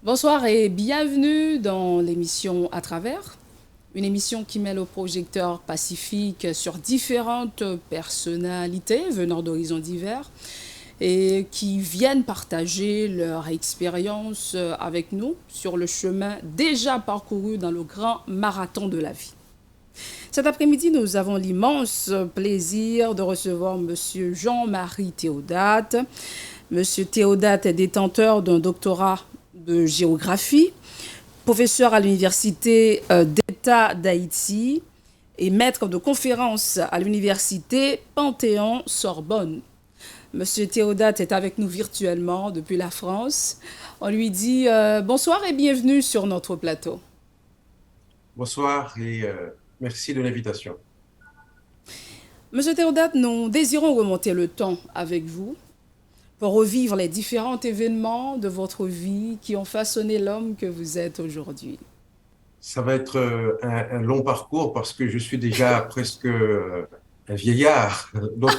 Bonsoir et bienvenue dans l'émission À travers, une émission qui met le projecteur pacifique sur différentes personnalités venant d'horizons divers et qui viennent partager leur expérience avec nous sur le chemin déjà parcouru dans le grand marathon de la vie. Cet après-midi, nous avons l'immense plaisir de recevoir Monsieur Jean-Marie Théodate. Monsieur Théodate est détenteur d'un doctorat de géographie, professeur à l'Université d'État d'Haïti et maître de conférences à l'Université Panthéon-Sorbonne. Monsieur Théodate est avec nous virtuellement depuis la France. On lui dit bonsoir et bienvenue sur notre plateau. Bonsoir et merci de l'invitation. Monsieur Théodate, nous désirons remonter le temps avec vous pour revivre les différents événements de votre vie qui ont façonné l'homme que vous êtes aujourd'hui. Ça va être un long parcours parce que je suis déjà presque un vieillard, donc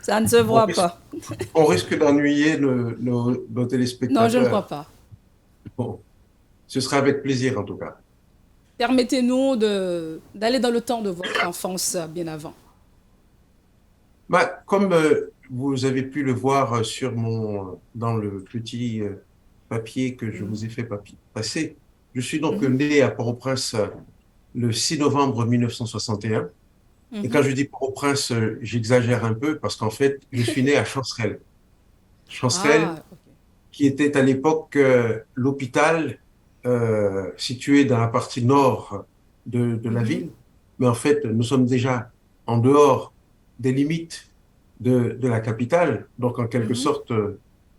Ça ne se on voit risque, pas. on risque d'ennuyer nos Non, je ne crois téléspectateurs. pas. Bon, ce sera avec plaisir en tout cas. Permettez-nous d'aller dans le temps de votre enfance bien avant. Bah, comme vous avez pu le voir dans le petit papier que je vous ai fait passer, je suis donc Mhm, né à Port-au-Prince le 6 novembre 1961. Et mhm. quand je dis Port-au-Prince, j'exagère un peu parce qu'en fait, je suis né à Chancerelle. Chancerelle, Ah, ok. qui était à l'époque l'hôpital situé dans la partie nord de la Mhm, ville. Mais en fait, nous sommes déjà en dehors des limites de la capitale. Donc, en quelque mhm, sorte,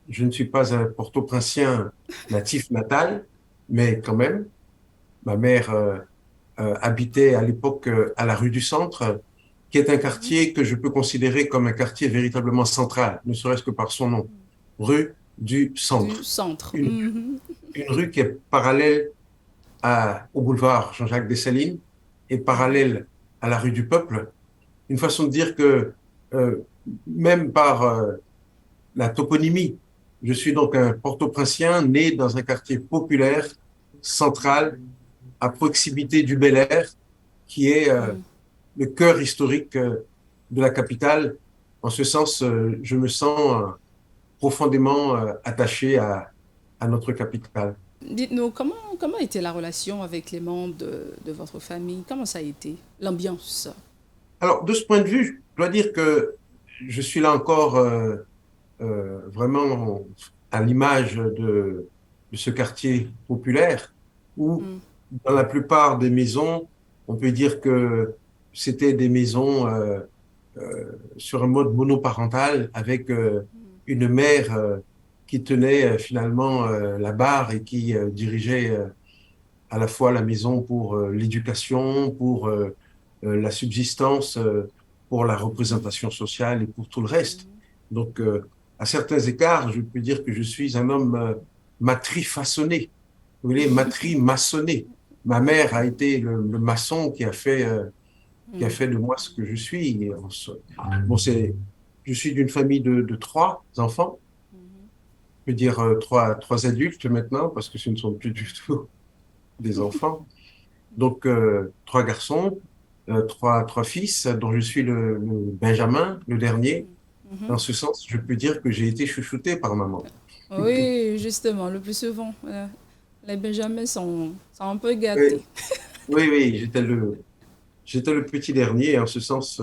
je ne suis pas un Port-au-Princien natif natal, mais quand même, ma mère habitait à l'époque à la rue du Centre, qui est un mhm. quartier que je peux considérer comme un quartier véritablement central, ne serait-ce que par son nom, rue du Du Centre. centre. Une, Mhm, une rue qui est parallèle au boulevard Jean-Jacques Dessalines et mhm, parallèle à la rue du Peuple. Une façon de dire que euh, même par la toponymie, je suis donc un Port-au-Princien né dans un quartier populaire, central, à proximité du Bel Air, qui est mhm. le cœur historique de la capitale. En ce sens, je me sens profondément attaché à notre capitale. Dites-nous, comment était la relation avec les membres de votre famille? Comment ça a été? L'ambiance? Alors, de ce point de vue, je dois dire que je suis là encore vraiment à l'image de ce quartier populaire où, Mm, dans la plupart des maisons, on peut dire que c'était des maisons sur un mode monoparental avec une mère qui tenait finalement la barre et qui dirigeait à la fois la maison pour l'éducation, pour la subsistance, pour la représentation sociale et pour tout le reste. Donc, à certains égards, je peux dire que je suis un homme matrifaçonné. Vous voyez, maçonné. Ma mère a été le maçon qui a mm, fait de moi ce que je suis. Et bon, je suis d'une famille de trois enfants, je peux dire trois adultes maintenant, parce que ce ne sont plus du tout des enfants. Donc, trois garçons, trois fils, dont je suis le Benjamin, le dernier. mhm. Dans ce sens, je peux dire que j'ai été chouchouté par maman. Oui, justement, le plus souvent, les Benjamins sont un peu Oui, gâtés. oui, j'étais le petit dernier, et en ce sens,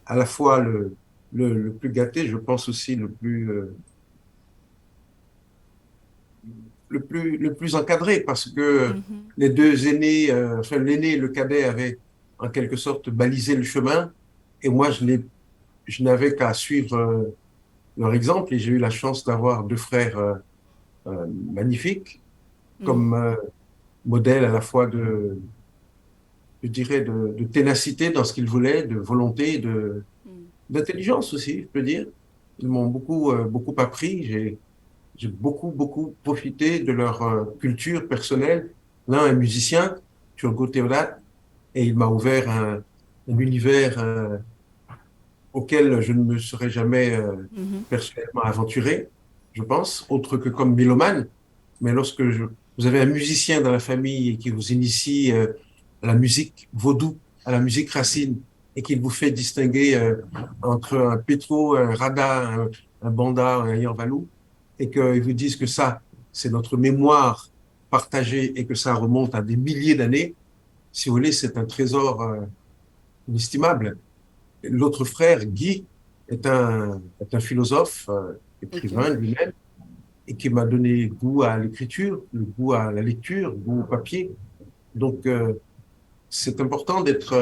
à la fois le plus gâté, je pense aussi le plus encadré parce que Mhm, les deux aînés, enfin l'aîné et le cadet avaient en quelque sorte balisé le chemin et moi je n'avais qu'à suivre leur exemple et j'ai eu la chance d'avoir deux frères magnifiques mhm, comme modèle à la fois je dirais, de ténacité dans ce qu'ils voulaient, de volonté, mhm, d'intelligence aussi, je peux dire. Ils m'ont beaucoup appris. J'ai beaucoup profité de leur culture personnelle. L'un est musicien, Turgot Théodate, et il m'a ouvert un univers auquel je ne me serais jamais mhm, personnellement aventuré, je pense, autre que comme mélomane. mais vous avez un musicien dans la famille et qui vous initie à la musique vaudou, à la musique racine, et qu'il vous fait distinguer entre un pétro, un rada, un banda, un yorvalou, et qu'ils vous disent que ça, c'est notre mémoire partagée et que ça remonte à des milliers d'années, si vous voulez, c'est un trésor inestimable. L'autre frère, Guy, est un philosophe, Ok. écrivain lui-même, et qui m'a donné goût à l'écriture, le goût à la lecture, le goût au papier. Donc, c'est important d'être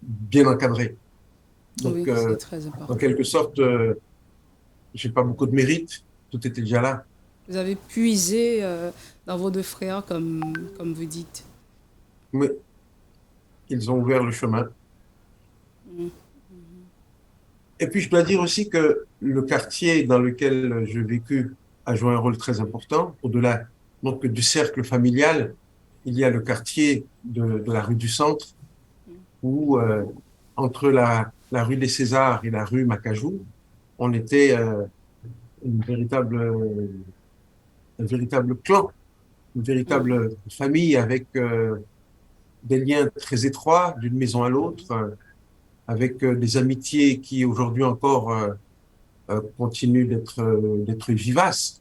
bien encadré. Donc, Oui, c'est très en important. quelque sorte, j'ai pas beaucoup de mérite. Tout était déjà là. Vous avez puisé dans vos deux frères, comme vous dites. Mais ils ont ouvert le chemin. Mm. Et puis, je dois dire aussi que le quartier dans lequel j'ai vécu a joué un rôle très important. Au-delà donc du cercle familial, il y a le quartier de la rue du Centre, où entre la rue des Césars et la rue Macajou, on était une un véritable clan, une Mm. véritable famille avec des liens très étroits d'une maison à l'autre, avec des amitiés qui aujourd'hui encore continuent d'être vivaces.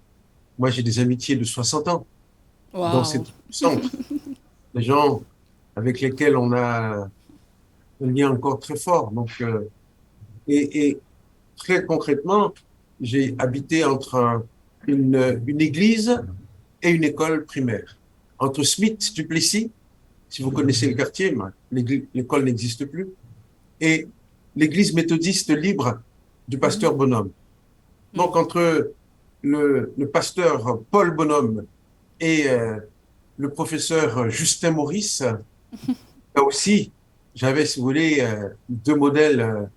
Moi, j'ai des amitiés de 60 ans dans ces Waouh. centres, des gens avec lesquels on a un lien encore très fort. Donc, et très concrètement, j'ai habité entre une église et une école primaire. Entre Smith, Duplessis, si vous connaissez le quartier, l'école n'existe plus, et l'église méthodiste libre du Mhm. pasteur Bonhomme. Mm. Donc, entre le pasteur Paul Bonhomme et le professeur Justin Maurice, là aussi, j'avais, si vous voulez, deux modèles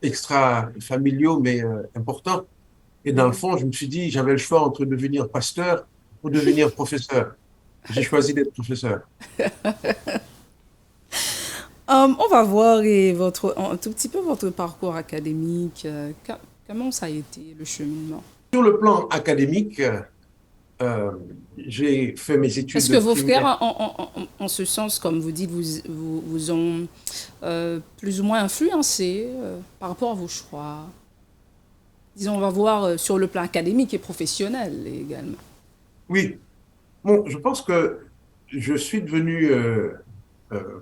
extra-familiaux, mais importants. Et dans le Mhm. fond, je me suis dit, j'avais le choix entre devenir pasteur ou devenir professeur. J'ai choisi d'être professeur. On va voir un tout petit peu votre parcours académique. Comment ça a été le cheminement? Sur le plan académique, euh, j'ai fait mes Est-ce que études vos frères, primaires. en ce sens, comme vous dites, vous ont plus ou moins influencé par rapport à vos choix? Disons, on va voir sur le plan académique et professionnel également. Oui, bon, je pense que je suis devenu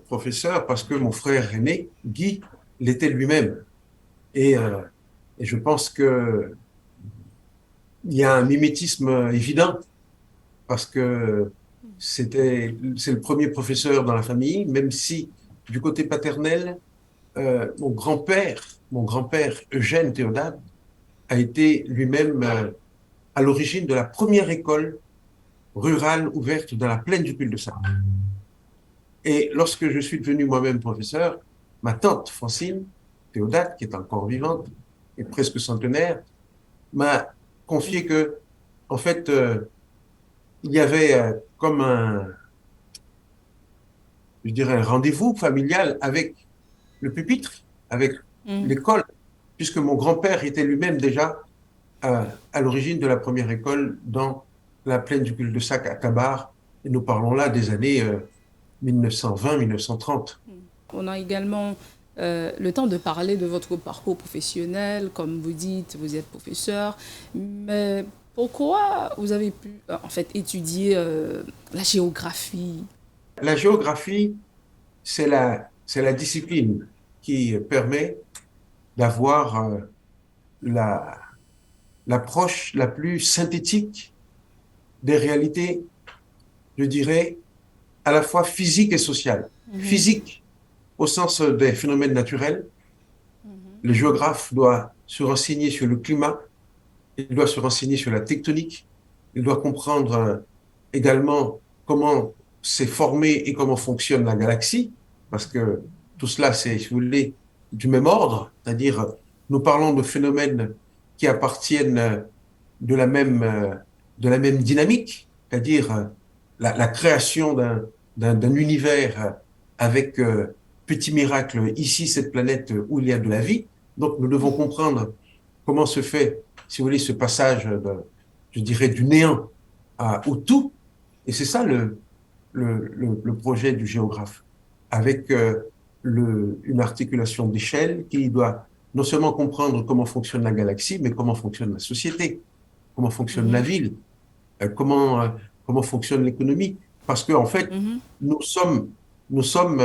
professeur parce que mon frère aîné, Guy, l'était lui-même. Et, euh, et je pense que il y a un mimétisme évident parce que c'est le premier professeur dans la famille, même si du côté paternel, mon grand-père Eugène Théodate a été lui-même à l'origine de la première école rurale ouverte dans la plaine du cul-de-sac. Et lorsque je suis devenu moi-même professeur, ma tante Francine Théodate, qui est encore vivante et presque centenaire, m'a confié que, en fait, il y avait comme je dirais, un rendez-vous familial avec le pupitre, avec Mm. l'école, puisque mon grand-père était lui-même déjà à l'origine de la première école dans la plaine du cul-de-sac à Cabar. Et nous parlons là des années 1920-1930. On a également le temps de parler de votre parcours professionnel. Comme vous dites, vous êtes professeur. Mais pourquoi vous avez pu, en fait, étudier la géographie? La géographie, c'est la discipline qui permet d'avoir la, l'approche la plus synthétique des réalités, je dirais, à la fois physiques et sociales. Mhm. Physique au sens des phénomènes naturels. Mhm. Le géographe doit se renseigner sur le climat, il doit se renseigner sur la tectonique, il doit comprendre également comment s'est formée et comment fonctionne la galaxie, parce que tout cela, c'est, si vous voulez, du même ordre, c'est-à-dire nous parlons de phénomènes qui appartiennent de la même, euh, de la même dynamique, c'est-à-dire la création d'un univers avec petit miracle, ici, cette planète où il y a de la vie. Donc, nous devons comprendre comment se fait, si vous voulez, ce passage, je dirais, du néant au tout. Et c'est ça le projet du géographe, avec une articulation d'échelle qui doit non seulement comprendre comment fonctionne la galaxie, mais comment fonctionne la société, comment fonctionne la Mhm. ville, comment fonctionne l'économie. Parce qu'en fait, Mhm. nous sommes, nous sommes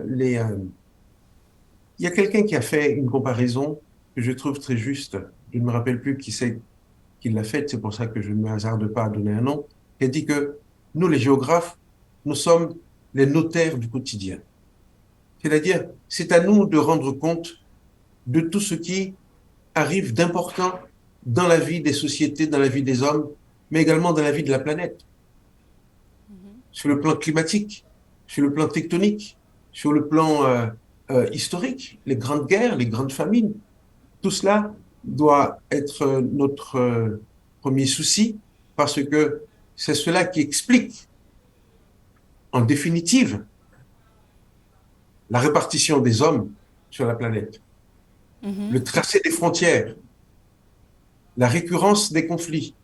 les... il y a quelqu'un qui a fait une comparaison que je trouve très juste. Je ne me rappelle plus qui c'est qui l'a faite, c'est pour ça que je ne me hasarde pas à donner un nom, qui a dit que nous, les géographes, nous sommes les notaires du quotidien. C'est-à-dire, c'est à nous de rendre compte de tout ce qui arrive d'important dans la vie des sociétés, dans la vie des hommes, mais également dans la vie de la planète, sur le plan climatique, sur le plan tectonique, sur le plan historique, les grandes guerres, les grandes famines. Tout cela doit être notre premier souci parce que c'est cela qui explique, en définitive, la répartition des hommes sur la planète, Mhm. le tracé des frontières, la récurrence des conflits,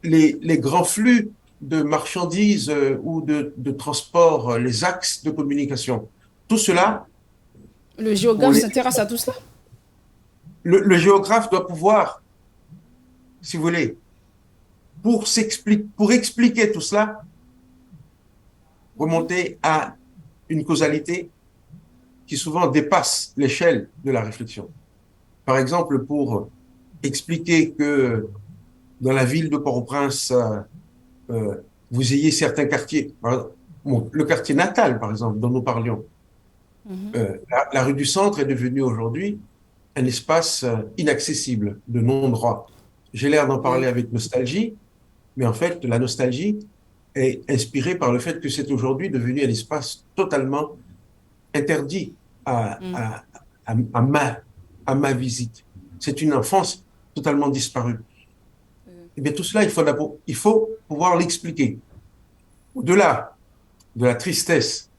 les grands flux de marchandises ou de transport, les axes de communication. Tout cela, Le pour géographe s'intéresse à tout cela? le géographe doit pouvoir, si vous voulez, pour expliquer tout cela, remonter à une causalité qui souvent dépasse l'échelle de la réflexion. Par exemple, pour expliquer que dans la ville de Port-au-Prince, vous ayez certains quartiers, bon, le quartier natal, par exemple, dont nous parlions, Mhm. la rue du Centre est devenue aujourd'hui un espace inaccessible, de non-droit. J'ai l'air d'en parler Oui. avec nostalgie, mais en fait, la nostalgie est inspirée par le fait que c'est aujourd'hui devenu un espace totalement interdit à, Mhm. à, à ma visite. C'est une enfance totalement disparue. Et bien tout cela, il faut pouvoir l'expliquer. Au-delà de la tristesse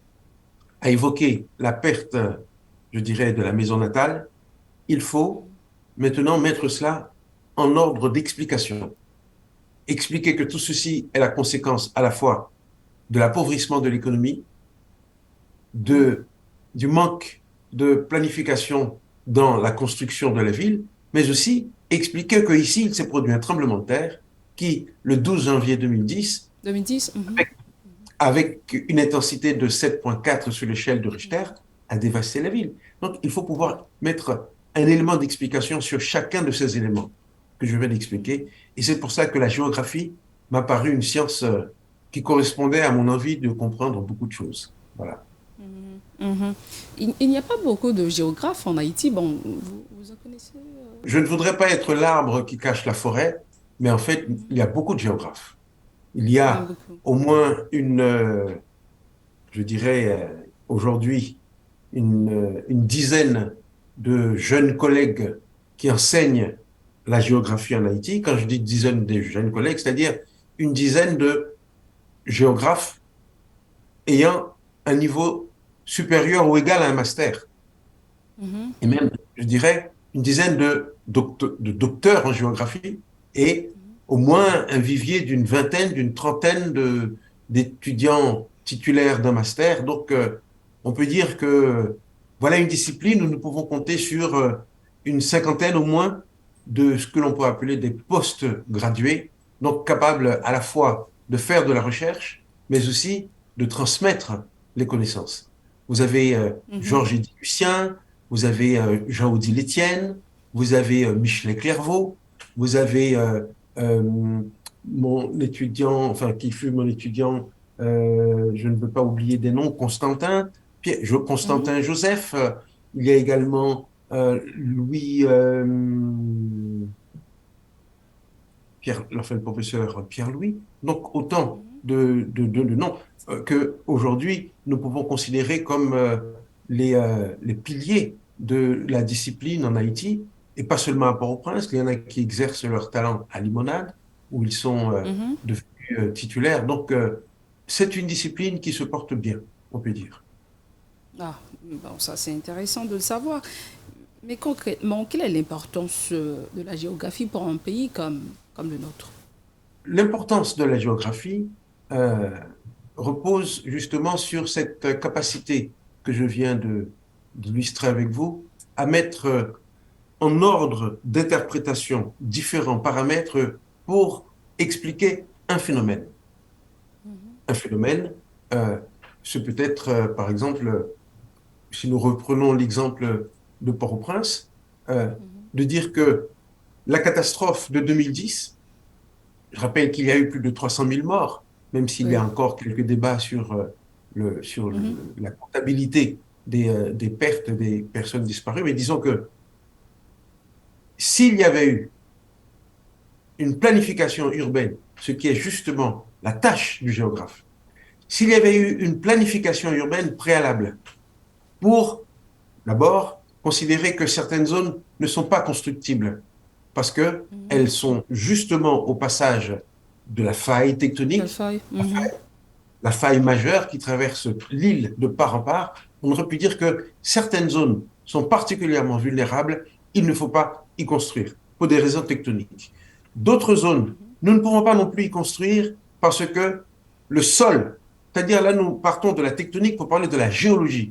à évoquer la perte, je dirais, de la maison natale, il faut maintenant mettre cela en ordre d'explication. Expliquer que tout ceci est la conséquence à la fois de l'appauvrissement de l'économie, Mhm. de, du manque de planification dans la construction de la ville, mais aussi expliquer qu'ici, il s'est produit un tremblement de terre qui, le 12 janvier 2010, 2010? Mhm. avec une intensité de 7,4 sur l'échelle de Richter, a dévasté la ville. Donc, il faut pouvoir mettre un élément d'explication sur chacun de ces éléments que je viens d'expliquer. Et c'est pour ça que la géographie m'a paru une science qui correspondait à mon envie de comprendre beaucoup de choses. Voilà. Mhm. Il n'y a pas beaucoup de géographes en Haïti. Bon, vous en connaissez Je ne voudrais pas être l'arbre qui cache la forêt, mais en fait, il y a beaucoup de géographes. Il y il y en a a beaucoup. au moins je dirais, aujourd'hui, une dizaine de jeunes collègues qui enseignent la géographie en Haïti. Quand je dis dizaine de jeunes collègues, c'est-à-dire une dizaine de géographes ayant un niveau supérieur ou égal à un master. Mhm. Et même, je dirais, une dizaine de docteurs en géographie et au moins un vivier d'une vingtaine, d'une trentaine d'étudiants titulaires d'un master. Donc, on peut dire que voilà une discipline où nous pouvons compter sur une cinquantaine au moins de ce que l'on peut appeler des post-gradués, donc capables à la fois de faire de la recherche, mais aussi de transmettre les connaissances. Vous avez Mhm. Georges-Édith Lucien, vous avez Jean-Audil Etienne, vous avez Michelet Clairvaux, vous avez mon étudiant, enfin qui fut mon étudiant, je ne veux pas oublier des noms, Constantin, Mhm. Constantin Joseph, il y a également Louis, Pierre, enfin le professeur Pierre-Louis, donc autant de noms que aujourd'hui nous pouvons considérer comme les piliers de la discipline en Haïti, et pas seulement à Port-au-Prince, il y en a qui exercent leur talent à Limonade, où ils sont Mhm. devenus titulaires. Donc c'est une discipline qui se porte bien, on peut dire. Ah, bon, ça c'est intéressant de le savoir. Mais concrètement, quelle est l'importance de la géographie pour un pays comme le nôtre? l'importance de la géographie euh, repose justement sur cette capacité que je viens d'illustrer avec vous, à mettre en ordre d'interprétation différents paramètres pour expliquer un phénomène. Un phénomène, euh, c'est peut-être, par exemple, si nous reprenons l'exemple de Port-au-Prince, euh, de dire que la catastrophe de 2010, je rappelle qu'il y a eu plus de 300 000 morts, même s'il y Oui. a encore quelques débats sur, la comptabilité des pertes des personnes disparues, mais disons que s'il y avait eu une planification urbaine, ce qui est justement la tâche du géographe, s'il y avait eu une planification urbaine préalable pour, d'abord, considérer que certaines zones ne sont pas constructibles parce qu'elles sont justement au passage de la faille La tectonique, faille. la faille majeure qui traverse l'île de part en part. On aurait pu dire que certaines zones sont particulièrement vulnérables, il ne faut pas y construire pour des raisons tectoniques. D'autres zones, nous ne pouvons pas non plus y construire parce que le sol, c'est-à-dire là nous partons de la tectonique pour parler de la géologie,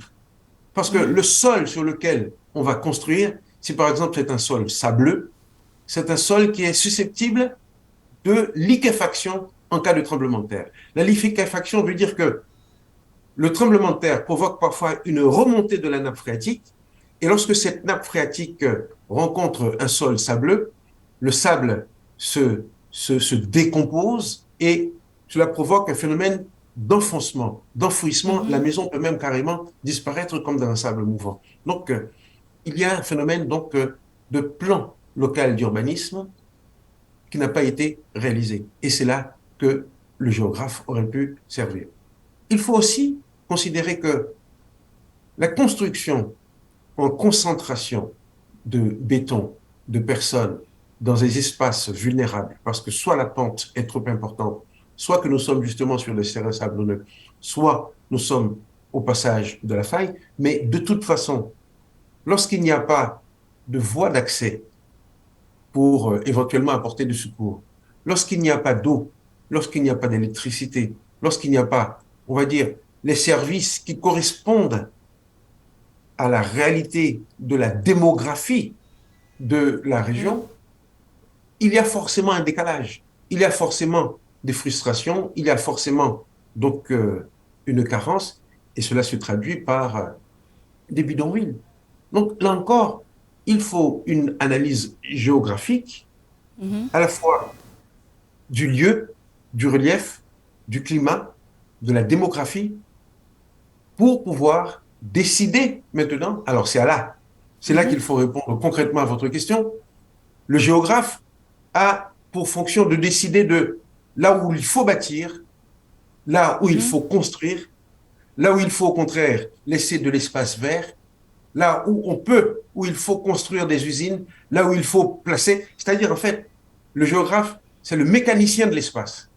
parce que le sol sur lequel on va construire, si par exemple c'est un sol sableux, c'est un sol qui est susceptible de liquéfaction en cas de tremblement de terre. La liquéfaction veut dire que le tremblement de terre provoque parfois une remontée de la nappe phréatique, et lorsque cette nappe phréatique rencontre un sol sableux, le sable se décompose et cela provoque un phénomène d'enfoncement, d'enfouissement. La maison peut même carrément disparaître comme dans un sable mouvant. Donc, il y a un phénomène donc, de plan local d'urbanisme qui n'a pas été réalisé. Et c'est là que le géographe aurait pu servir. Il faut aussi considérer que la construction en concentration de béton, de personnes dans des espaces vulnérables, parce que soit la pente est trop importante, soit que nous sommes justement sur le terrain sablonneux, soit nous sommes au passage de la faille, mais de toute façon, lorsqu'il n'y a pas de voie d'accès pour éventuellement apporter du secours, lorsqu'il n'y a pas d'eau, lorsqu'il n'y a pas d'électricité, lorsqu'il n'y a pas, on va dire, les services qui correspondent à la réalité de la démographie de la région, il y a forcément un décalage. Il y a forcément des frustrations, il y a forcément donc une carence, et cela se traduit par des bidonvilles. Donc là encore, il faut une analyse géographique à la fois du lieu, du relief, du climat, de la démographie, pour pouvoir décider maintenant. Alors c'est là qu'il faut répondre concrètement à votre question. Le géographe a pour fonction de décider de là où il faut bâtir, là où il faut construire, là où il faut au contraire laisser de l'espace vert, là où on peut, où il faut construire des usines, là où il faut placer. C'est-à-dire, en fait, le géographe, c'est le mécanicien de l'espace.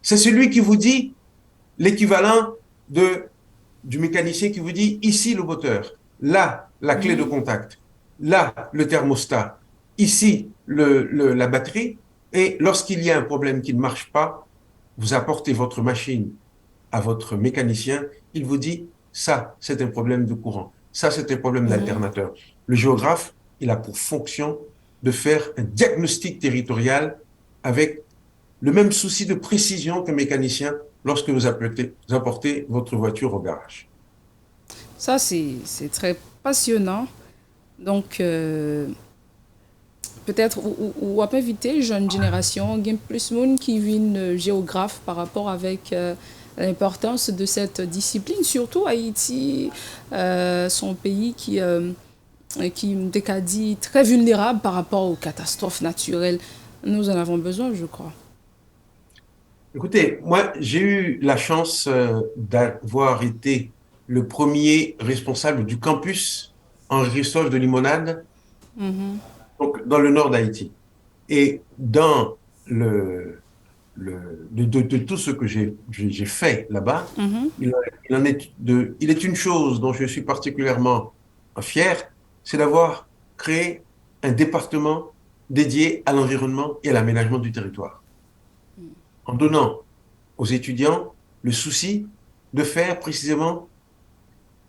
C'est celui qui vous dit l'équivalent du mécanicien qui vous dit ici le moteur, là la clé de contact, là le thermostat, ici la batterie. Et lorsqu'il y a un problème qui ne marche pas, vous apportez votre machine à votre mécanicien, il vous dit ça, c'est un problème de courant, ça, c'est un problème d'alternateur. Le géographe, il a pour fonction de faire un diagnostic territorial avec le même souci de précision qu'un mécanicien lorsque vous apportez votre voiture au garage. Ça, c'est très passionnant. Donc, peut-être, ou on peut inviter jeune génération, il y a plus de monde qui vient géographe par rapport avec l'importance de cette discipline, surtout Haïti, son pays qui est dit très vulnérable par rapport aux catastrophes naturelles. Nous en avons besoin, je crois. Écoutez, moi, j'ai eu la chance d'avoir été le premier responsable du campus Henri-Christophe de Limonade, donc dans le nord d'Haïti. Et dans de tout ce que j'ai fait là-bas, il est une chose dont je suis particulièrement fier, c'est d'avoir créé un département dédié à l'environnement et à l'aménagement du territoire. en donnant aux étudiants le souci de faire précisément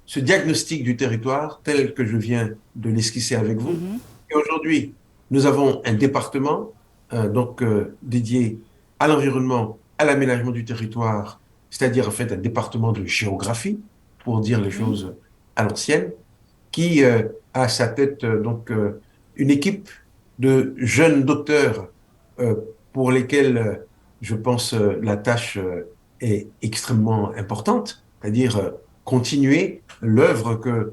ce diagnostic du territoire tel que je viens de l'esquisser avec vous. Mhm. Et aujourd'hui, nous avons un département dédié à l'environnement, à l'aménagement du territoire, c'est-à-dire en fait un département de géographie, pour dire les Mhm. choses à l'ancienne, qui a à sa tête une équipe de jeunes docteurs euh, pour lesquels je pense la tâche est extrêmement importante, c'est-à-dire continuer l'œuvre que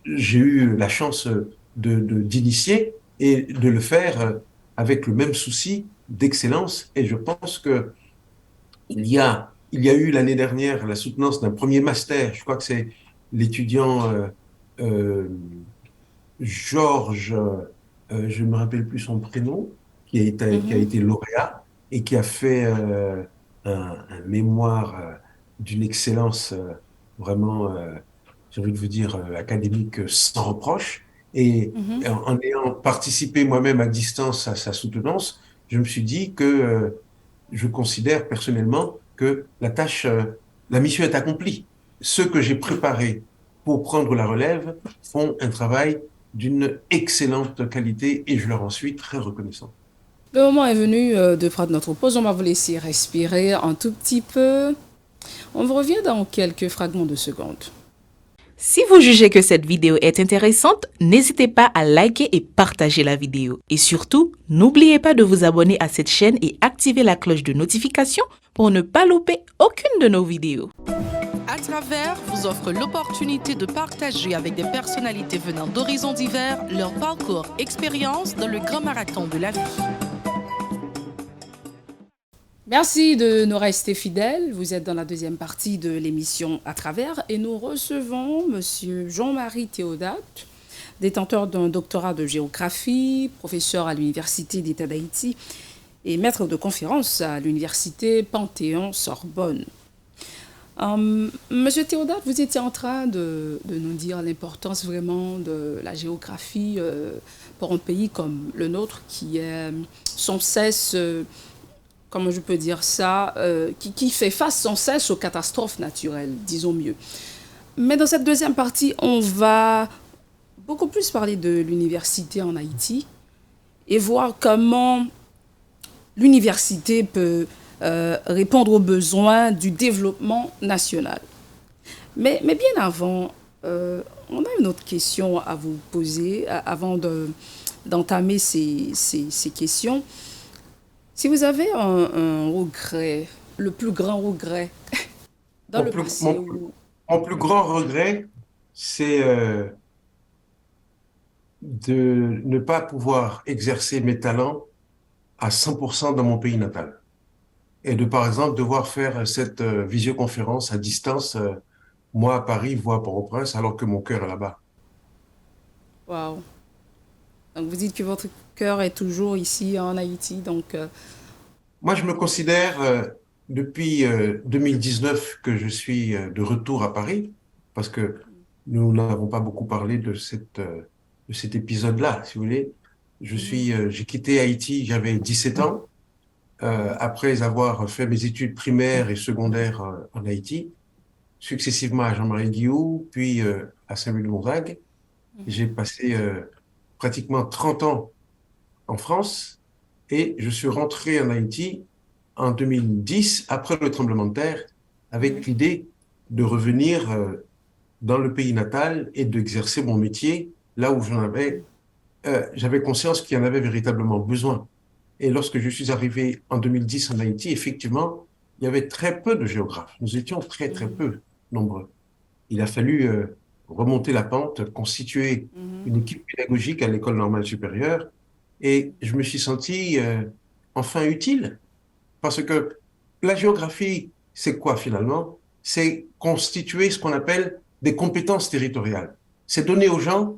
j'ai eu la chance d'initier et de le faire avec le même souci d'excellence. Et je pense que il y a eu l'année dernière la soutenance d'un premier master. Je crois que c'est l'étudiant euh, Georges, je ne me rappelle plus son prénom, qui a Mhm. été lauréat et qui a fait un mémoire d'une excellence vraiment, j'ai envie de vous dire, académique sans reproche. Et Mhm. en ayant participé moi-même à distance à sa soutenance, je me suis dit que je considère personnellement que la mission est accomplie. Ceux que j'ai préparés pour prendre la relève font un travail d'une excellente qualité et je leur en suis très reconnaissant. Le moment est venu de prendre notre pause. On va vous laisser respirer un tout petit peu. On vous revient dans quelques fragments de secondes. Si vous jugez que cette vidéo est intéressante, n'hésitez pas à liker et partager la vidéo. Et surtout, n'oubliez pas de vous abonner à cette chaîne et activer la cloche de notification pour ne pas louper aucune de nos vidéos. À travers vous offre l'opportunité de partager avec des personnalités venant d'horizons divers leur parcours, expérience dans le grand marathon de la vie. Merci de nous rester fidèles. Vous êtes dans la deuxième partie de l'émission À travers et nous recevons Monsieur Jean-Marie Théodate, détenteur d'un doctorat de géographie, professeur à l'Université d'État d'Haïti et maître de conférences à l'Université Panthéon-Sorbonne. Monsieur Théodate, vous étiez en train de nous dire l'importance vraiment de la géographie pour un pays comme le nôtre qui est sans cesse comment je peux dire ça, qui fait face sans cesse aux catastrophes naturelles, disons mieux. Mais dans cette deuxième partie, on va beaucoup plus parler de l'université en Haïti et voir comment l'université peut répondre aux besoins du développement national. Mais bien avant, on a une autre question à vous poser avant d'entamer ces questions. Si vous avez un regret, le plus grand regret dans Mon le plus, passé, mon, mon plus grand regret, c'est de ne pas pouvoir exercer mes talents à 100% dans mon pays natal. Et de, par exemple, devoir faire cette visioconférence à distance, moi à Paris, vous à Port-au-Prince, alors que mon cœur est là-bas. waouh. Donc vous dites que votre cœur est toujours ici en Haïti, donc Moi, je me considère depuis 2019 que je suis de retour à Paris, parce que nous n'avons pas beaucoup parlé de cet épisode-là, si vous voulez. mhm, J'ai quitté Haïti, j'avais 17 ans, mhm, après avoir fait mes études primaires et secondaires en Haïti, successivement à Jean-Marie Guillou, puis à Saint-Louis-de-Gonzague. mhm, J'ai passé pratiquement 30 ans en France et je suis rentré en Haïti en 2010, après le tremblement de terre, mhm, avec l'idée de revenir dans le pays natal et d'exercer mon métier là où j'avais conscience qu'il y en avait véritablement besoin. Et lorsque je suis arrivé en 2010 en Haïti, effectivement, il y avait très peu de géographes. Nous étions très, très mhm, peu nombreux. Il a fallu remonter la pente, constituer mhm, une équipe pédagogique à l'école normale supérieure et je me suis senti enfin utile parce que la géographie, c'est quoi finalement? C'est constituer ce qu'on appelle des compétences territoriales. C'est donner aux gens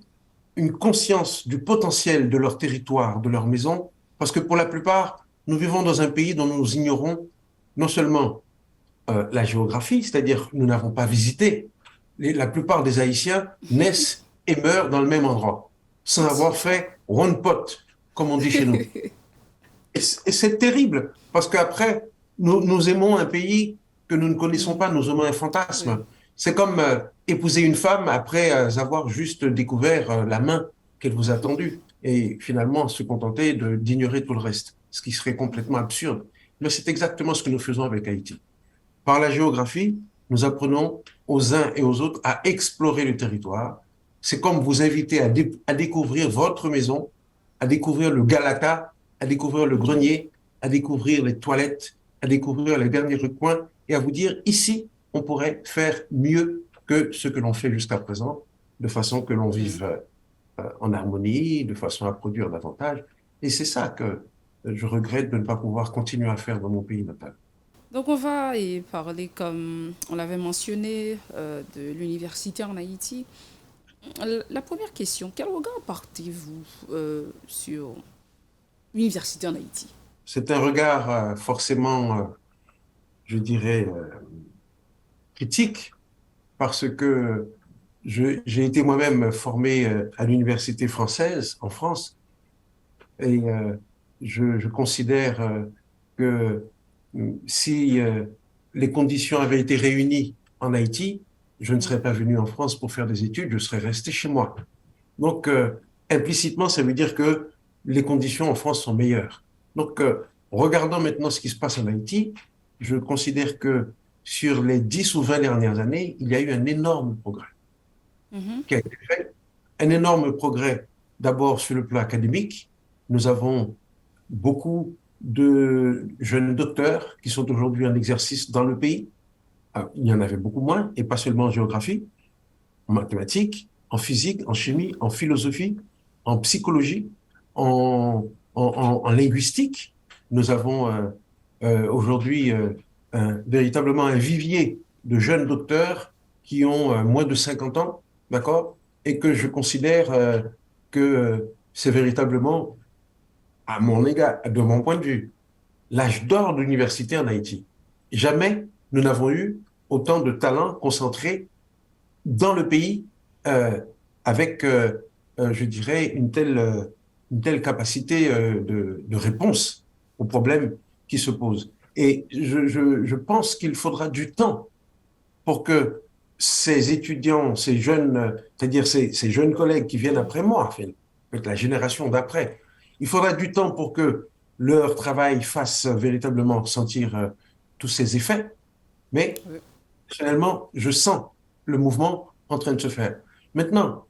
une conscience du potentiel de leur territoire, de leur maison, parce que pour la plupart, nous vivons dans un pays dont nous ignorons non seulement la géographie, c'est-à-dire nous n'avons pas visité. La plupart des Haïtiens naissent et meurent dans le même endroit, sans avoir fait one pot, comme on dit chez nous. Et c'est terrible, parce qu'après, nous aimons un pays que nous ne connaissons pas, nous aimons un fantasme. Oui. C'est comme épouser une femme après avoir juste découvert la main qu'elle vous a tendue et finalement se contenter d'ignorer tout le reste, ce qui serait complètement absurde. Mais c'est exactement ce que nous faisons avec Haïti. Par la géographie, nous apprenons aux uns et aux autres à explorer le territoire. C'est comme vous inviter à découvrir votre maison, à découvrir le Galata, à découvrir le grenier, à découvrir les toilettes, à découvrir les derniers recoins et à vous dire, ici, on pourrait faire mieux que ce que l'on fait jusqu'à présent, de façon que l'on vive en harmonie, de façon à produire davantage. Et c'est ça que je regrette de ne pas pouvoir continuer à faire dans mon pays natal. Donc on va y parler, comme on l'avait mentionné, de l'université en Haïti. La première question, quel regard portez-vous sur l'université en Haïti? C'est un regard forcément, je dirais, critique, parce que j'ai été moi-même formé à l'université française en France, et je considère que si les conditions avaient été réunies en Haïti, je ne serais pas venu en France pour faire des études, je serais resté chez moi. Donc, implicitement, ça veut dire que les conditions en France sont meilleures. Donc, regardant maintenant ce qui se passe en Haïti, je considère que sur les 10 ou 20 dernières années, il y a eu un énorme progrès Mhm. qui a été fait. Un énorme progrès d'abord sur le plan académique. Nous avons beaucoup de jeunes docteurs qui sont aujourd'hui en exercice dans le pays. Il y en avait beaucoup moins, et pas seulement en géographie, en mathématiques, en physique, en chimie, en philosophie, en psychologie, en linguistique. Nous avons aujourd'hui véritablement un vivier de jeunes docteurs qui ont moins de 50 ans, d'accord? Et que je considère que c'est véritablement, à mon égard, de mon point de vue, l'âge d'or de l'université en Haïti. Jamais nous n'avons eu autant de talents concentrés dans le pays avec, je dirais, une telle capacité de réponse aux problèmes qui se posent. Et je pense qu'il faudra du temps pour que ces étudiants, ces jeunes, c'est-à-dire ces jeunes collègues qui viennent après moi, en fait, la génération d'après, il faudra du temps pour que leur travail fasse véritablement sentir tous ces effets. Mais Oui. finalement, je sens le mouvement en train de se faire. Maintenant,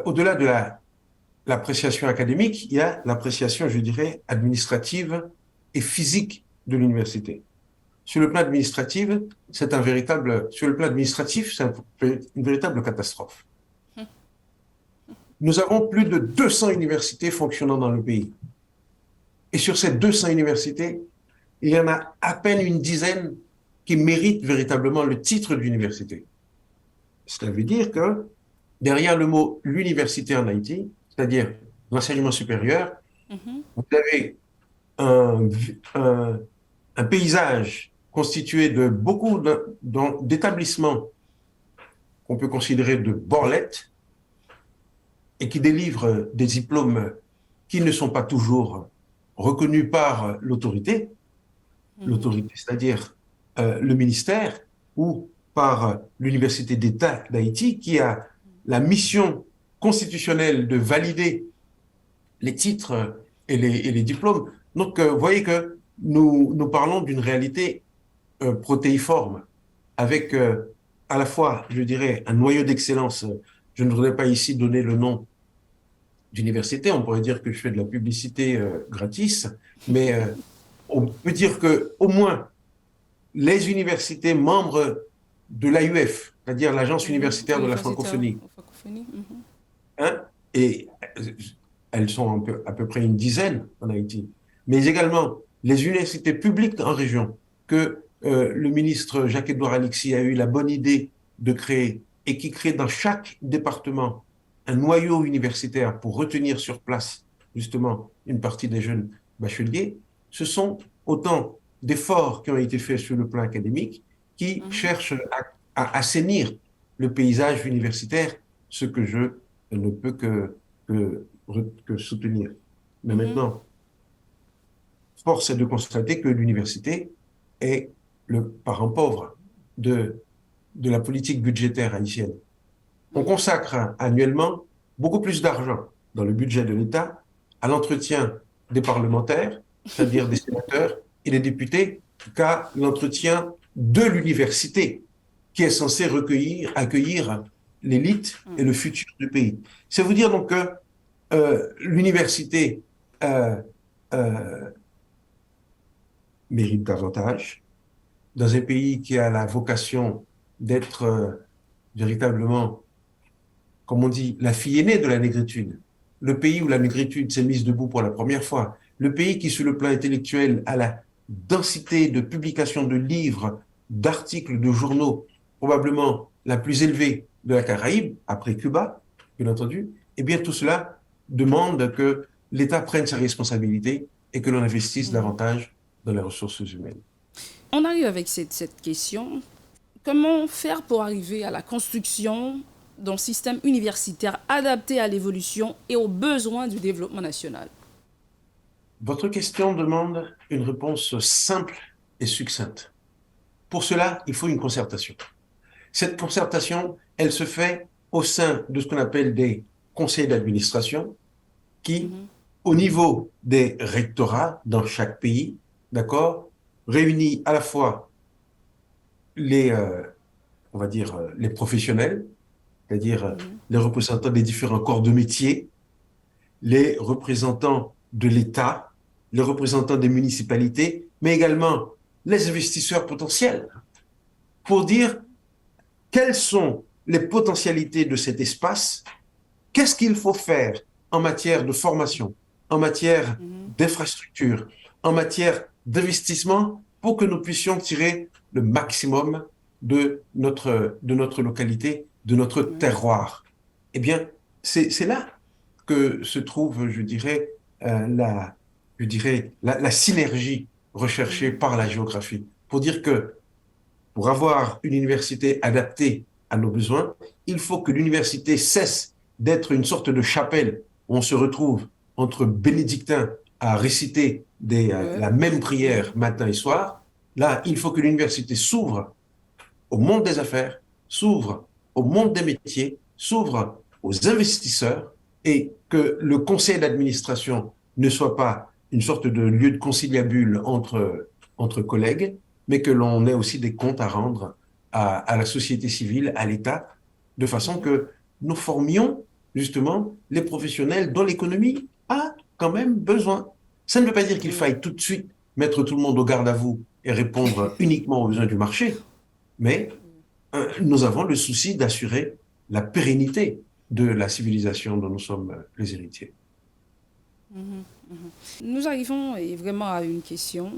au-delà de l'appréciation académique, il y a l'appréciation, je dirais, administrative et physique de l'université. Sur le plan administratif, c'est une véritable catastrophe. Nous avons plus de 200 universités fonctionnant dans le pays. Et sur ces 200 universités, il y en a à peine une dizaine qui méritent véritablement le titre d'université. Cela veut dire que derrière le mot l'université en Haïti, c'est-à-dire l'enseignement supérieur, Mhm. vous avez un, un paysage constitué de beaucoup d'établissements qu'on peut considérer de borlettes et qui délivrent des diplômes qui ne sont pas toujours reconnus par l'autorité, c'est-à-dire le ministère, ou par l'Université d'État d'Haïti, qui a la mission constitutionnelle de valider les titres et les diplômes. Donc, vous voyez que nous parlons d'une réalité protéiforme, avec à la fois, je dirais, un noyau d'excellence. Je ne voudrais pas ici donner le nom d'université, on pourrait dire que je fais de la publicité gratis, mais on peut dire que au moins les universités membres de l'AUF, c'est-à-dire l'Agence universitaire de la francophonie, hein, et elles sont à peu près une dizaine en Haïti, mais également les universités publiques en région que le ministre Jacques-Edouard Alexis a eu la bonne idée de créer et qui crée dans chaque département un noyau universitaire pour retenir sur place justement une partie des jeunes bacheliers. Ce sont autant d'efforts qui ont été faits sur le plan académique qui cherchent à assainir le paysage universitaire, ce que je ne peux que soutenir. Mais maintenant, force est de constater que l'université est le parent pauvre de la politique budgétaire haïtienne. On consacre annuellement beaucoup plus d'argent dans le budget de l'État à l'entretien des parlementaires, c'est-à-dire des sénateurs et des députés, qu'à l'entretien de l'université, qui est censée accueillir l'élite et le futur du pays. C'est vous dire donc que l'université mérite davantage dans un pays qui a la vocation d'être véritablement, comme on dit, la fille aînée de la négritude. Le pays où la négritude s'est mise debout pour la première fois. Le pays qui, sur le plan intellectuel, a la densité de publications de livres, d'articles, de journaux, probablement la plus élevée de la Caraïbe, après Cuba, bien entendu. Eh bien, tout cela demande que l'État prenne ses responsabilités et que l'on investisse davantage dans les ressources humaines. On arrive avec cette question. Comment faire pour arriver à la construction d'un système universitaire adapté à l'évolution et aux besoins du développement national? Votre question demande une réponse simple et succincte. Pour cela, il faut une concertation. Cette concertation, elle se fait au sein de ce qu'on appelle des conseils d'administration qui, au niveau des rectorats dans chaque pays, d'accord, réunit à la fois les, on va dire, les professionnels, c'est-à-dire les représentants des différents corps de métier, les représentants de l'État, les représentants des municipalités, mais également les investisseurs potentiels, pour dire quelles sont les potentialités de cet espace, qu'est-ce qu'il faut faire en matière de formation, en matière d'infrastructure, en matière d'investissement, pour que nous puissions tirer le maximum de notre localité, de notre terroir. Eh bien, c'est là que se trouve, je dirais, la synergie recherchée par la géographie. Pour dire que pour avoir une université adaptée à nos besoins, il faut que l'université cesse d'être une sorte de chapelle où on se retrouve entre bénédictins à réciter la même prière matin et soir. Là, il faut que l'université s'ouvre au monde des affaires, s'ouvre au monde des métiers, s'ouvre aux investisseurs et que le conseil d'administration ne soit pas une sorte de lieu de conciliabule entre collègues, mais que l'on ait aussi des comptes à rendre à la société civile, à l'État, de façon que nous formions justement les professionnels dont l'économie a quand même besoin. Ça ne veut pas dire qu'il faille tout de suite mettre tout le monde au garde à vous et répondre uniquement aux besoins du marché, mais nous avons le souci d'assurer la pérennité de la civilisation dont nous sommes les héritiers. Nous arrivons vraiment à une question.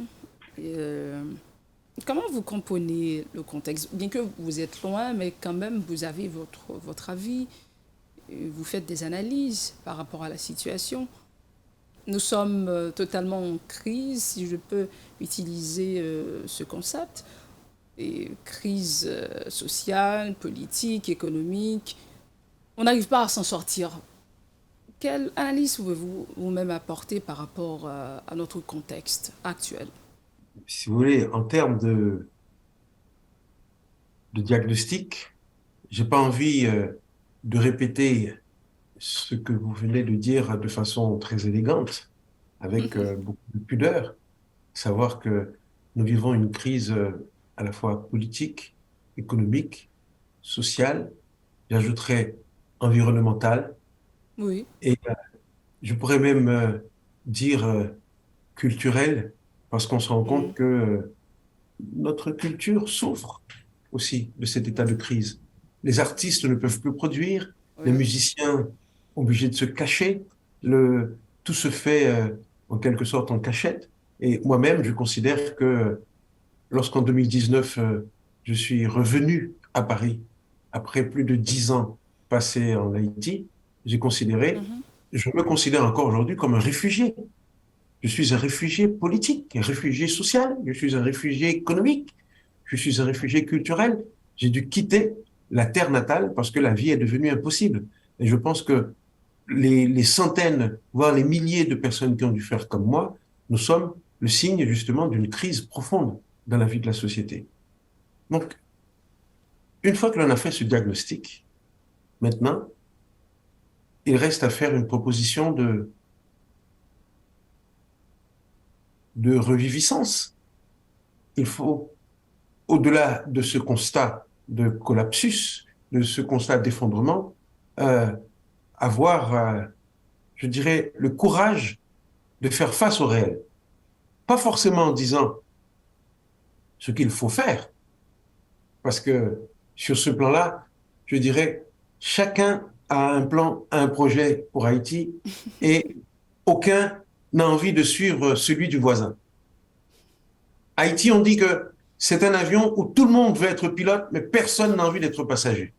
Comment vous comprenez le contexte? Bien que vous êtes loin, mais quand même, vous avez votre avis, vous faites des analyses par rapport à la situation. Nous sommes totalement en crise, si je peux utiliser ce concept. Et crise sociale, politique, économique. On n'arrive pas à s'en sortir. Quelle analyse pouvez-vous vous-même apporter par rapport à notre contexte actuel? Si vous voulez, en termes de diagnostic, j'ai pas envie de répéter ce que vous venez de dire de façon très élégante, avec beaucoup de pudeur, savoir que nous vivons une crise à la fois politique, économique, sociale, j'ajouterais environnementale, Oui. et je pourrais même dire culturelle, parce qu'on se rend compte que notre culture souffre aussi de cet état de crise. Les artistes ne peuvent plus produire, les musiciens obligés de se cacher, tout se fait en quelque sorte en cachette. Et moi-même, je considère que lorsqu'en 2019, je suis revenu à Paris, après plus de 10 ans passés en Haïti, je me considère encore aujourd'hui comme un réfugié. Je suis un réfugié politique, un réfugié social, je suis un réfugié économique, je suis un réfugié culturel. J'ai dû quitter la terre natale parce que la vie est devenue impossible. Et je pense que les centaines, voire les milliers de personnes qui ont dû faire comme moi, nous sommes le signe justement d'une crise profonde dans la vie de la société. Donc, une fois que l'on a fait ce diagnostic, maintenant, il reste à faire une proposition de reviviscence. Il faut, au-delà de ce constat de collapsus, de ce constat d'effondrement, euh, avoir, je dirais, le courage de faire face au réel. Pas forcément en disant ce qu'il faut faire, parce que sur ce plan-là, je dirais, chacun a un plan, un projet pour Haïti et aucun n'a envie de suivre celui du voisin. Haïti, on dit que c'est un avion où tout le monde veut être pilote, mais personne n'a envie d'être passager.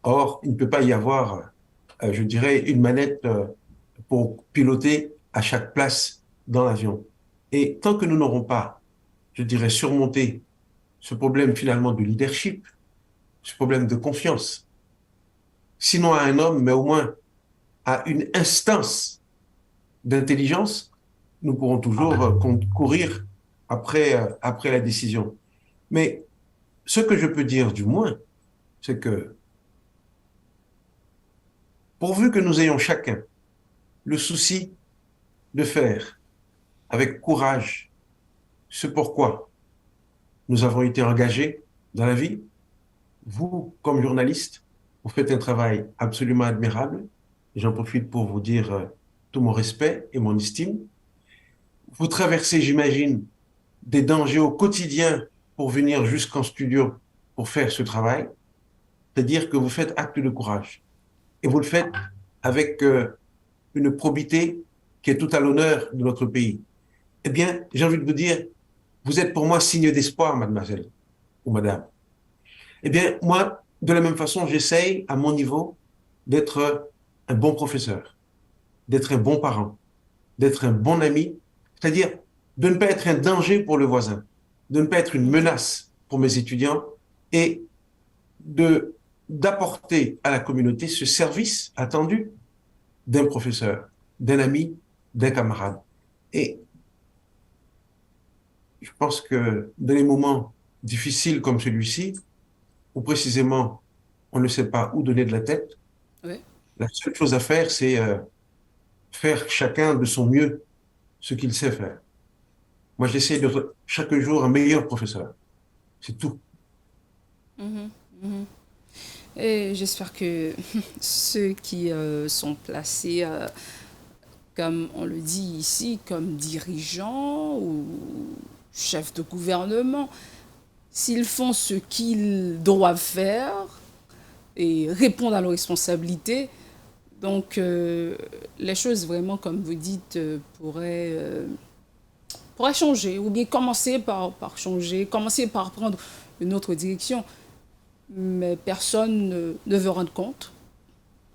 Or, il ne peut pas y avoir, je dirais, une manette pour piloter à chaque place dans l'avion. Et tant que nous n'aurons pas, je dirais, surmonté ce problème finalement de leadership, ce problème de confiance, sinon à un homme, mais au moins à une instance d'intelligence, nous pourrons toujours courir après la décision. Mais ce que je peux dire du moins, c'est que pourvu que nous ayons chacun le souci de faire avec courage ce pourquoi nous avons été engagés dans la vie, vous, comme journaliste, vous faites un travail absolument admirable. J'en profite pour vous dire tout mon respect et mon estime. Vous traversez, j'imagine, des dangers au quotidien pour venir jusqu'en studio pour faire ce travail. C'est-à-dire que vous faites acte de courage. Et vous le faites avec une probité qui est tout à l'honneur de notre pays. Eh bien, j'ai envie de vous dire, vous êtes pour moi signe d'espoir, mademoiselle ou madame. Eh bien, moi, de la même façon, j'essaye, à mon niveau, d'être un bon professeur, d'être un bon parent, d'être un bon ami, c'est-à-dire de ne pas être un danger pour le voisin, de ne pas être une menace pour mes étudiants et d'apporter à la communauté ce service attendu d'un professeur, d'un ami, d'un camarade. Et je pense que dans les moments difficiles comme celui-ci, où précisément on ne sait pas où donner de la tête, Oui. la seule chose à faire, c'est faire chacun de son mieux ce qu'il sait faire. Moi, j'essaie d'être chaque jour un meilleur professeur. C'est tout. Mhm, mhm. Et j'espère que ceux qui sont placés, comme on le dit ici, comme dirigeants ou chefs de gouvernement, s'ils font ce qu'ils doivent faire et répondent à leurs responsabilités, donc les choses vraiment, comme vous dites, pourraient changer, ou bien commencer par changer, commencer par prendre une autre direction. Mais personne ne veut rendre compte.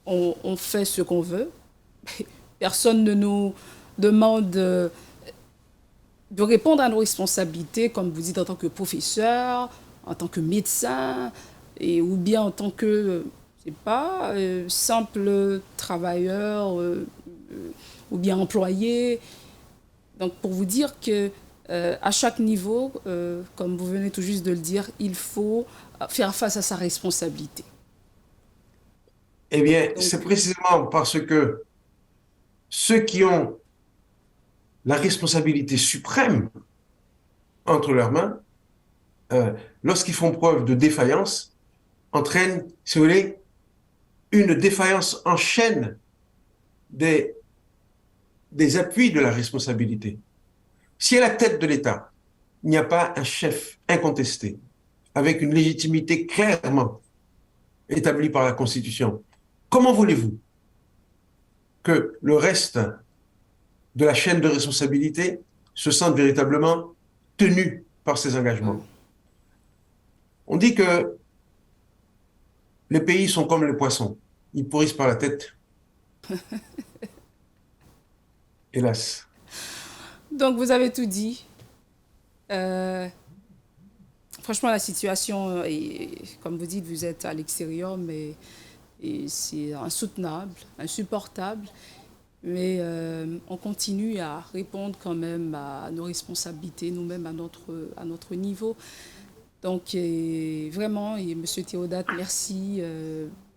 On fait ce qu'on veut. Personne ne nous demande de répondre à nos responsabilités, comme vous dites, en tant que professeur, en tant que médecin, ou bien en tant que, je sais pas, simple travailleur ou bien employé. Donc, pour vous dire que à chaque niveau, comme vous venez tout juste de le dire, il faut faire face à sa responsabilité. Eh bien, Donc, c'est précisément parce que ceux qui ont la responsabilité suprême entre leurs mains, lorsqu'ils font preuve de défaillance, entraînent, si vous voulez, une défaillance en chaîne des appuis de la responsabilité. Si à la tête de l'État, il n'y a pas un chef incontesté, avec une légitimité clairement établie par la Constitution, comment voulez-vous que le reste de la chaîne de responsabilité se sente véritablement tenu par ses engagements? On dit que les pays sont comme les poissons, ils pourrissent par la tête. Hélas. donc vous avez tout dit. Franchement, la situation, est, comme vous dites, vous êtes à l'extérieur, mais c'est insoutenable, insupportable. Mais on continue à répondre quand même à nos responsabilités, nous-mêmes à notre niveau. Donc vraiment, et Monsieur Théodate, merci.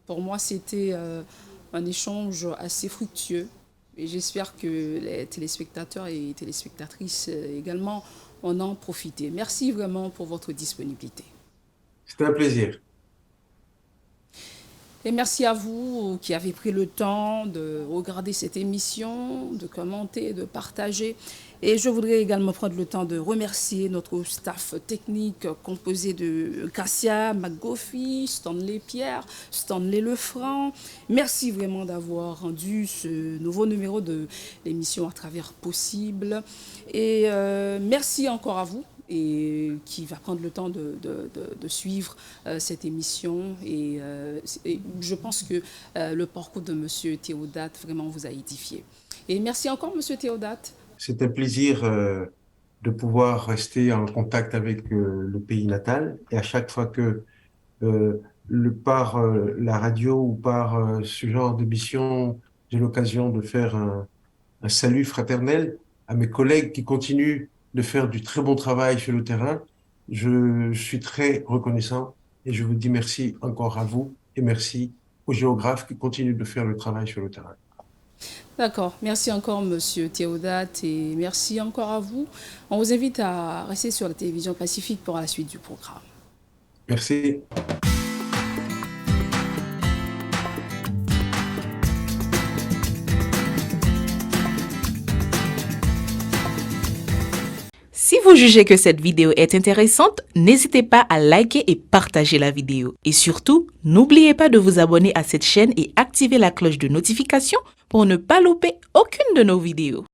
Pour moi, c'était un échange assez fructueux. Et j'espère que les téléspectateurs et téléspectatrices également en ont profité. Merci vraiment pour votre disponibilité. C'était un plaisir. Et merci à vous qui avez pris le temps de regarder cette émission, de commenter, de partager. Et je voudrais également prendre le temps de remercier notre staff technique composé de Cassia McGoffey, Stanley Pierre, Stanley Lefranc. Merci vraiment d'avoir rendu ce nouveau numéro de l'émission à travers possible. Et merci encore à vous et qui va prendre le temps de suivre cette émission. Et je pense que le parcours de M. Théodate vraiment vous a édifié. Et merci encore, M. Théodate. C'est un plaisir de pouvoir rester en contact avec le pays natal. Et à chaque fois que par la radio ou par ce genre d'émission, j'ai l'occasion de faire un salut fraternel à mes collègues qui continuent de faire du très bon travail sur le terrain. Je suis très reconnaissant et je vous dis merci encore à vous et merci aux géographes qui continuent de faire le travail sur le terrain. D'accord. Merci encore, Monsieur Théodate, et merci encore à vous. On vous invite à rester sur la télévision Pacifique pour la suite du programme. Merci. Si vous jugez que cette vidéo est intéressante, n'hésitez pas à liker et partager la vidéo. Et surtout, n'oubliez pas de vous abonner à cette chaîne et activer la cloche de notification pour ne pas louper aucune de nos vidéos.